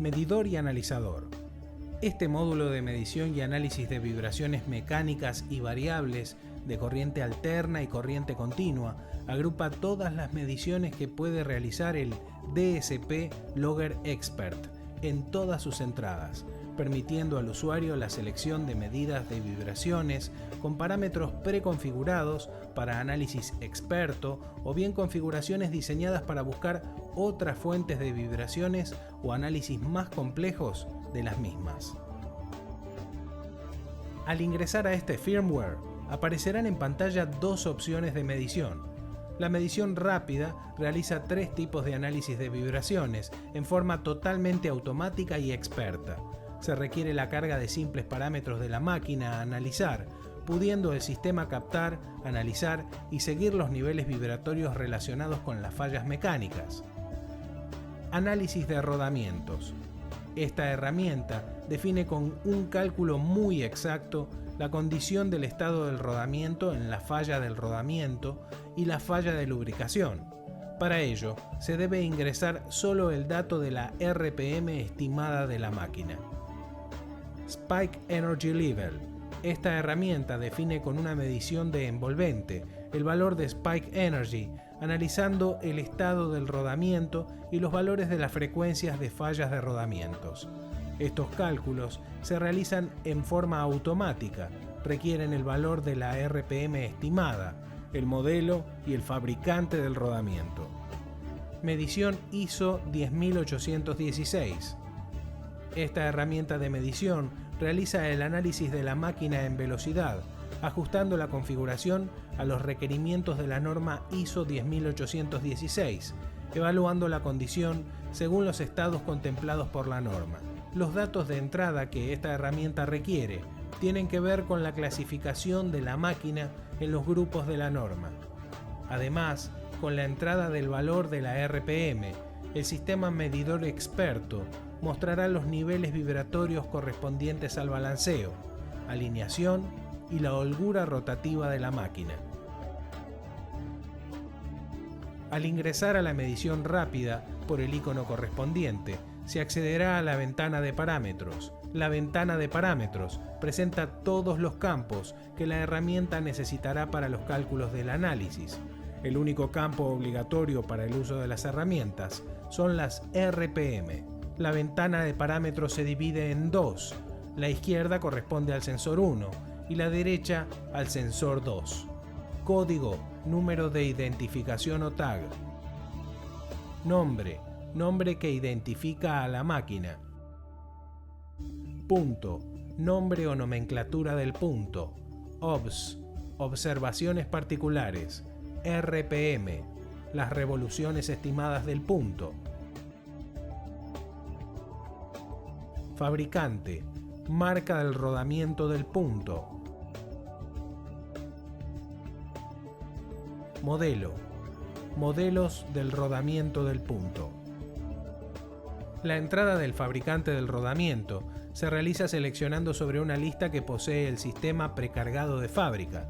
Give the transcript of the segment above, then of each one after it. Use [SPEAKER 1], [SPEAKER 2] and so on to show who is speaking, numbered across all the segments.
[SPEAKER 1] Medidor y analizador. Este módulo de medición y análisis de vibraciones mecánicas y variables de corriente alterna y corriente continua agrupa todas las mediciones que puede realizar el DSP Logger Expert en todas sus entradas, permitiendo al usuario la selección de medidas de vibraciones con parámetros preconfigurados para análisis experto o bien configuraciones diseñadas para buscar otras fuentes de vibraciones o análisis más complejos de las mismas. Al ingresar a este firmware, aparecerán en pantalla dos opciones de medición. La medición rápida realiza tres tipos de análisis de vibraciones en forma totalmente automática y experta. Se requiere la carga de simples parámetros de la máquina a analizar, pudiendo el sistema captar, analizar y seguir los niveles vibratorios relacionados con las fallas mecánicas. Análisis de rodamientos. Esta herramienta define con un cálculo muy exacto la condición del estado del rodamiento en la falla del rodamiento y la falla de lubricación. Para ello, se debe ingresar solo el dato de la RPM estimada de la máquina. Spike Energy Level. Esta herramienta define con una medición de envolvente el valor de Spike Energy, analizando el estado del rodamiento y los valores de las frecuencias de fallas de rodamientos. Estos cálculos se realizan en forma automática, requieren el valor de la RPM estimada, el modelo y el fabricante del rodamiento. Medición ISO 10816. Esta herramienta de medición realiza el análisis de la máquina en velocidad, ajustando la configuración a los requerimientos de la norma ISO 10816, evaluando la condición según los estados contemplados por la norma. Los datos de entrada que esta herramienta requiere tienen que ver con la clasificación de la máquina en los grupos de la norma. Además, con la entrada del valor de la RPM, el sistema medidor experto mostrará los niveles vibratorios correspondientes al balanceo, alineación y la holgura rotativa de la máquina. Al ingresar a la medición rápida por el icono correspondiente, se accederá a la ventana de parámetros. La ventana de parámetros presenta todos los campos que la herramienta necesitará para los cálculos del análisis. El único campo obligatorio para el uso de las herramientas son las RPM. La ventana de parámetros se divide en dos. La izquierda corresponde al sensor 1 y la derecha al sensor 2. Código, número de identificación o tag. Nombre que identifica a la máquina. Punto, nombre o nomenclatura del punto. OBS, observaciones particulares. RPM, las revoluciones estimadas del punto. Fabricante, marca del rodamiento del punto. Modelo, modelos del rodamiento del punto. La entrada del fabricante del rodamiento se realiza seleccionando sobre una lista que posee el sistema precargado de fábrica.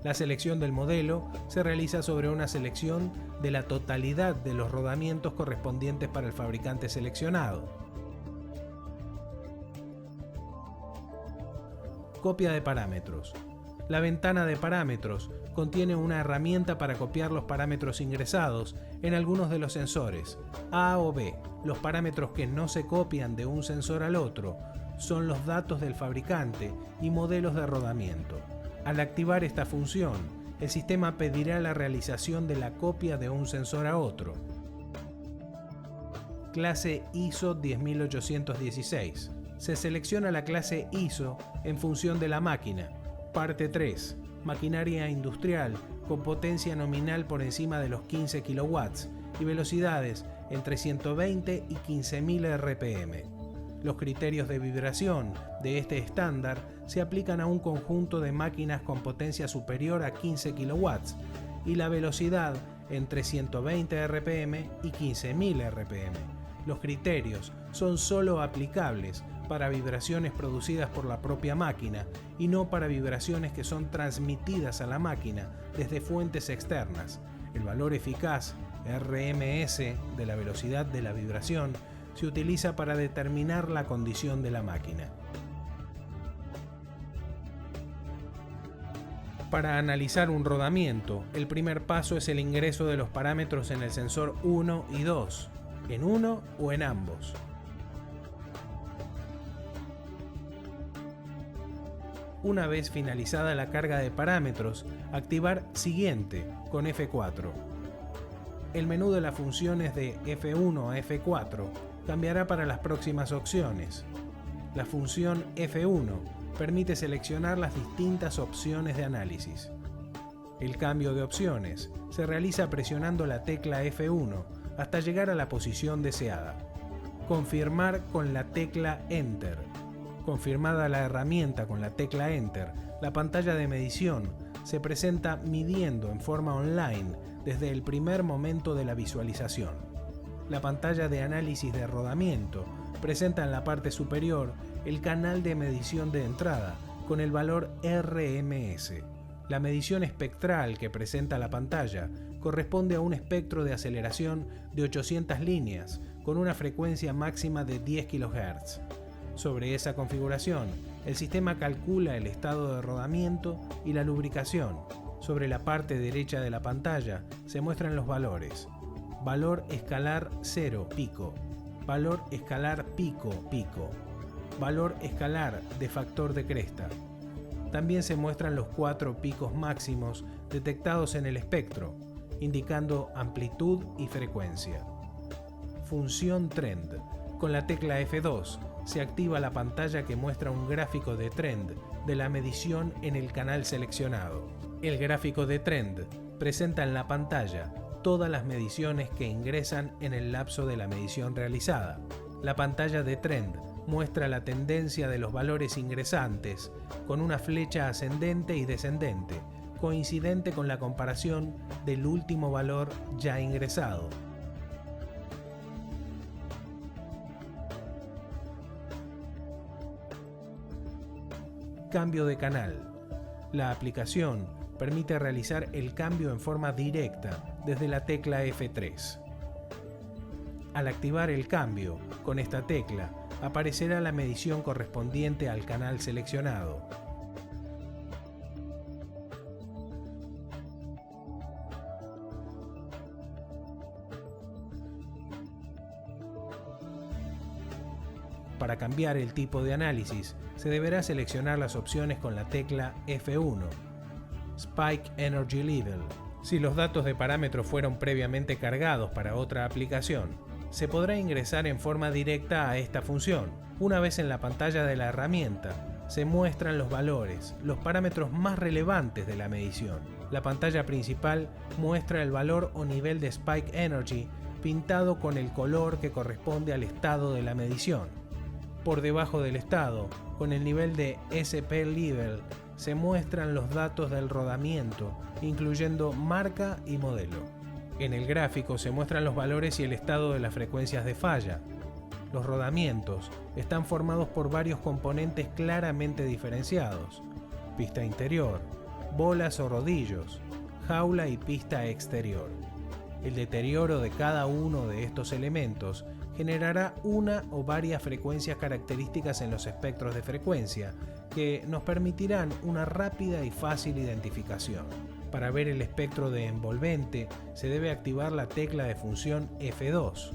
[SPEAKER 1] La selección del modelo se realiza sobre una selección de la totalidad de los rodamientos correspondientes para el fabricante seleccionado. Copia de parámetros. La ventana de parámetros contiene una herramienta para copiar los parámetros ingresados en algunos de los sensores, A o B. Los parámetros que no se copian de un sensor al otro son los datos del fabricante y modelos de rodamiento. Al activar esta función, el sistema pedirá la realización de la copia de un sensor a otro. Clase ISO 10816. Se selecciona la clase ISO en función de la máquina. Parte 3. Maquinaria industrial con potencia nominal por encima de los 15 kW y velocidades entre 120 y 15.000 RPM. Los criterios de vibración de este estándar se aplican a un conjunto de máquinas con potencia superior a 15 kW y la velocidad entre 120 RPM y 15.000 RPM. Los criterios son solo aplicables para vibraciones producidas por la propia máquina y no para vibraciones que son transmitidas a la máquina desde fuentes externas. El valor eficaz RMS de la velocidad de la vibración se utiliza para determinar la condición de la máquina. Para analizar un rodamiento, el primer paso es el ingreso de los parámetros en el sensor 1 y 2, en uno o en ambos. Una vez finalizada la carga de parámetros, activar Siguiente con F4. El menú de las funciones de F1 a F4 cambiará para las próximas opciones. La función F1 permite seleccionar las distintas opciones de análisis. El cambio de opciones se realiza presionando la tecla F1 hasta llegar a la posición deseada. Confirmar con la tecla Enter. Confirmada la herramienta con la tecla Enter, la pantalla de medición se presenta midiendo en forma online desde el primer momento de la visualización. La pantalla de análisis de rodamiento presenta en la parte superior el canal de medición de entrada con el valor RMS. La medición espectral que presenta la pantalla corresponde a un espectro de aceleración de 800 líneas con una frecuencia máxima de 10 kHz. Sobre esa configuración, el sistema calcula el estado de rodamiento y la lubricación. Sobre la parte derecha de la pantalla se muestran los valores. Valor escalar 0, pico. Valor escalar pico, pico. Valor escalar de factor de cresta. También se muestran los 4 picos máximos detectados en el espectro, indicando amplitud y frecuencia. Función Trend. Con la tecla F2 se activa la pantalla que muestra un gráfico de trend de la medición en el canal seleccionado. El gráfico de trend presenta en la pantalla todas las mediciones que ingresan en el lapso de la medición realizada. La pantalla de trend muestra la tendencia de los valores ingresantes con una flecha ascendente y descendente, coincidente con la comparación del último valor ya ingresado. Cambio de canal. La aplicación permite realizar el cambio en forma directa desde la tecla F3. Al activar el cambio, con esta tecla, aparecerá la medición correspondiente al canal seleccionado. Para cambiar el tipo de análisis, se deberá seleccionar las opciones con la tecla F1. Spike Energy Level. Si los datos de parámetro fueron previamente cargados para otra aplicación, se podrá ingresar en forma directa a esta función. Una vez en la pantalla de la herramienta, se muestran los valores, los parámetros más relevantes de la medición. La pantalla principal muestra el valor o nivel de Spike Energy pintado con el color que corresponde al estado de la medición. Por debajo del estado, con el nivel de SP Level, se muestran los datos del rodamiento, incluyendo marca y modelo. En el gráfico se muestran los valores y el estado de las frecuencias de falla. Los rodamientos están formados por varios componentes claramente diferenciados: pista interior, bolas o rodillos, jaula y pista exterior. El deterioro de cada uno de estos elementos generará una o varias frecuencias características en los espectros de frecuencia que nos permitirán una rápida y fácil identificación. Para ver el espectro de envolvente se debe activar la tecla de función F2.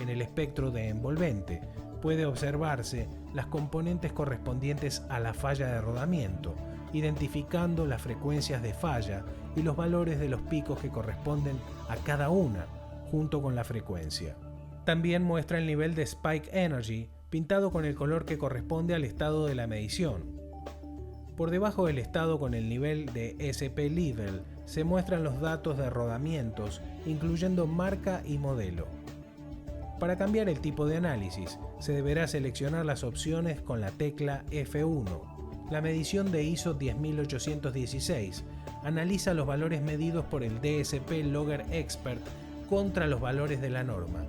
[SPEAKER 1] En el espectro de envolvente puede observarse las componentes correspondientes a la falla de rodamiento, identificando las frecuencias de falla y los valores de los picos que corresponden a cada una, junto con la frecuencia. También muestra el nivel de Spike Energy, pintado con el color que corresponde al estado de la medición. Por debajo del estado con el nivel de SP Level se muestran los datos de rodamientos, incluyendo marca y modelo. Para cambiar el tipo de análisis, se deberá seleccionar las opciones con la tecla F1. La medición de ISO 10816 analiza los valores medidos por el DSP Logger Expert contra los valores de la norma.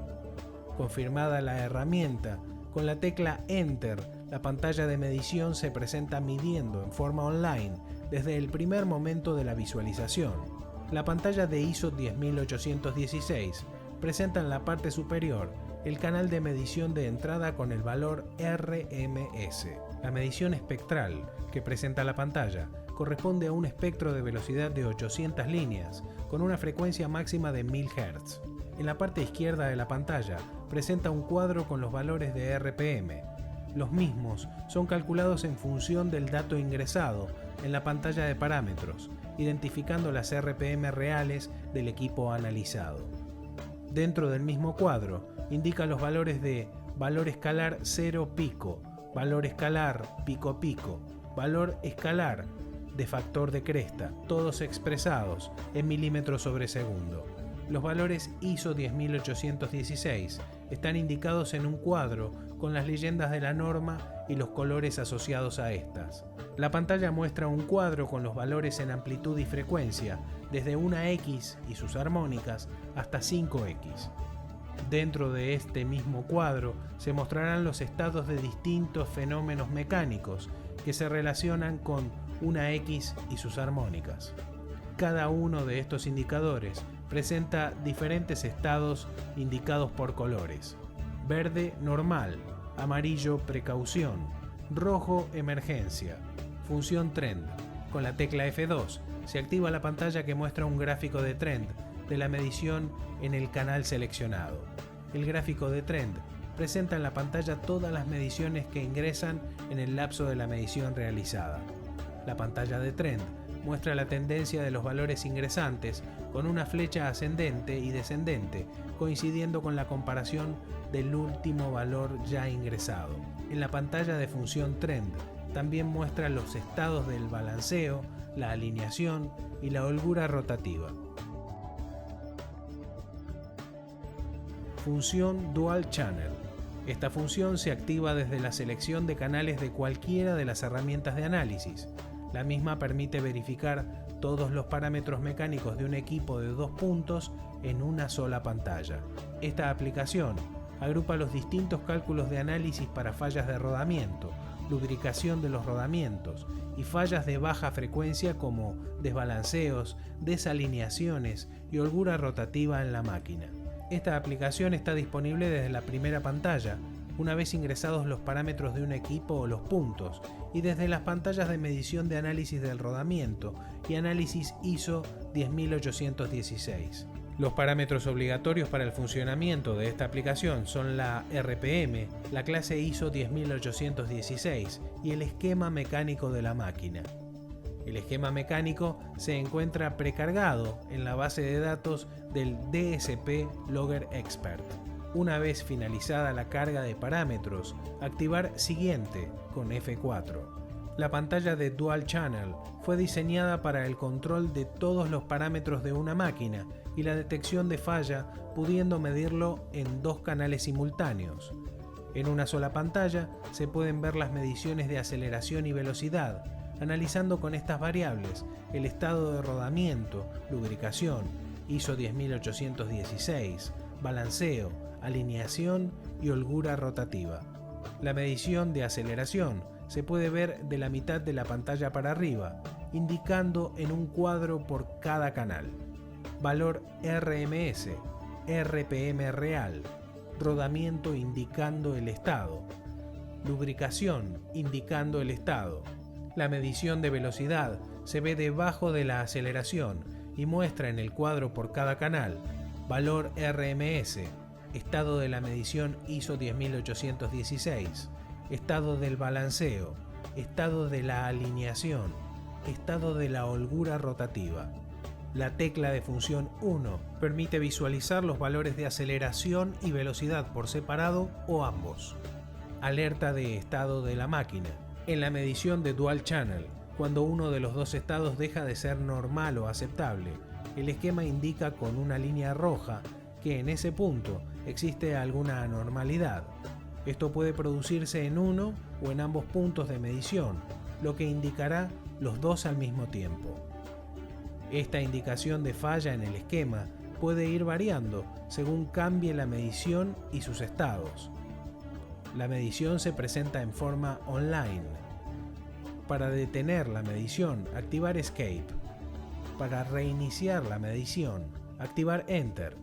[SPEAKER 1] Confirmada la herramienta, con la tecla Enter, la pantalla de medición se presenta midiendo en forma online desde el primer momento de la visualización. La pantalla de ISO 10816 presenta en la parte superior el canal de medición de entrada con el valor RMS. La medición espectral que presenta la pantalla corresponde a un espectro de velocidad de 800 líneas, con una frecuencia máxima de 1000 Hz. En la parte izquierda de la pantalla presenta un cuadro con los valores de RPM. Los mismos son calculados en función del dato ingresado en la pantalla de parámetros, identificando las RPM reales del equipo analizado. Dentro del mismo cuadro indica los valores de valor escalar 0 pico, valor escalar pico pico, valor escalar de factor de cresta, todos expresados en milímetros sobre segundo. Los valores ISO 10816 están indicados en un cuadro con las leyendas de la norma y los colores asociados a estas. La pantalla muestra un cuadro con los valores en amplitud y frecuencia, desde una X y sus armónicas hasta 5X. Dentro de este mismo cuadro se mostrarán los estados de distintos fenómenos mecánicos que se relacionan con una X y sus armónicas. Cada uno de estos indicadores presenta diferentes estados indicados por colores: verde normal, amarillo precaución, rojo emergencia, función trend. Con la tecla F2 se activa la pantalla que muestra un gráfico de trend de la medición en el canal seleccionado. El gráfico de trend presenta en la pantalla todas las mediciones que ingresan en el lapso de la medición realizada. La pantalla de trend muestra la tendencia de los valores ingresantes con una flecha ascendente y descendente, coincidiendo con la comparación del último valor ya ingresado. En la pantalla de función trend también muestra los estados del balanceo, la alineación y la holgura rotativa. Función Dual Channel. Esta función se activa desde la selección de canales de cualquiera de las herramientas de análisis. La misma permite verificar todos los parámetros mecánicos de un equipo de 2 puntos en una sola pantalla. Esta aplicación agrupa los distintos cálculos de análisis para fallas de rodamiento, lubricación de los rodamientos y fallas de baja frecuencia como desbalanceos, desalineaciones y holgura rotativa en la máquina. Esta aplicación está disponible desde la primera pantalla, una vez ingresados los parámetros de un equipo o los puntos, y desde las pantallas de medición de análisis del rodamiento y análisis ISO 10816. Los parámetros obligatorios para el funcionamiento de esta aplicación son la RPM, la clase ISO 10816 y el esquema mecánico de la máquina. El esquema mecánico se encuentra precargado en la base de datos del DSP Logger Expert. Una vez finalizada la carga de parámetros, activar Siguiente con F4. La pantalla de Dual Channel fue diseñada para el control de todos los parámetros de una máquina y la detección de falla, pudiendo medirlo en 2 canales simultáneos. En una sola pantalla se pueden ver las mediciones de aceleración y velocidad, analizando con estas variables el estado de rodamiento, lubricación, ISO 10816, balanceo, alineación y holgura rotativa. La medición de aceleración se puede ver de la mitad de la pantalla para arriba, indicando en un cuadro por cada canal. Valor RMS, RPM real, rodamiento indicando el estado, lubricación indicando el estado. La medición de velocidad se ve debajo de la aceleración y muestra en el cuadro por cada canal valor RMS, estado de la medición ISO 10816, estado del balanceo, estado de la alineación, estado de la holgura rotativa. La tecla de función 1 permite visualizar los valores de aceleración y velocidad por separado o ambos. Alerta de estado de la máquina. En la medición de Dual Channel, cuando uno de los 2 estados deja de ser normal o aceptable, el esquema indica con una línea roja que en ese punto existe alguna anormalidad. Esto puede producirse en uno o en ambos puntos de medición, lo que indicará los 2 al mismo tiempo. Esta indicación de falla en el esquema puede ir variando según cambie la medición y sus estados. La medición se presenta en forma online. Para detener la medición, activar Escape. Para reiniciar la medición, activar Enter.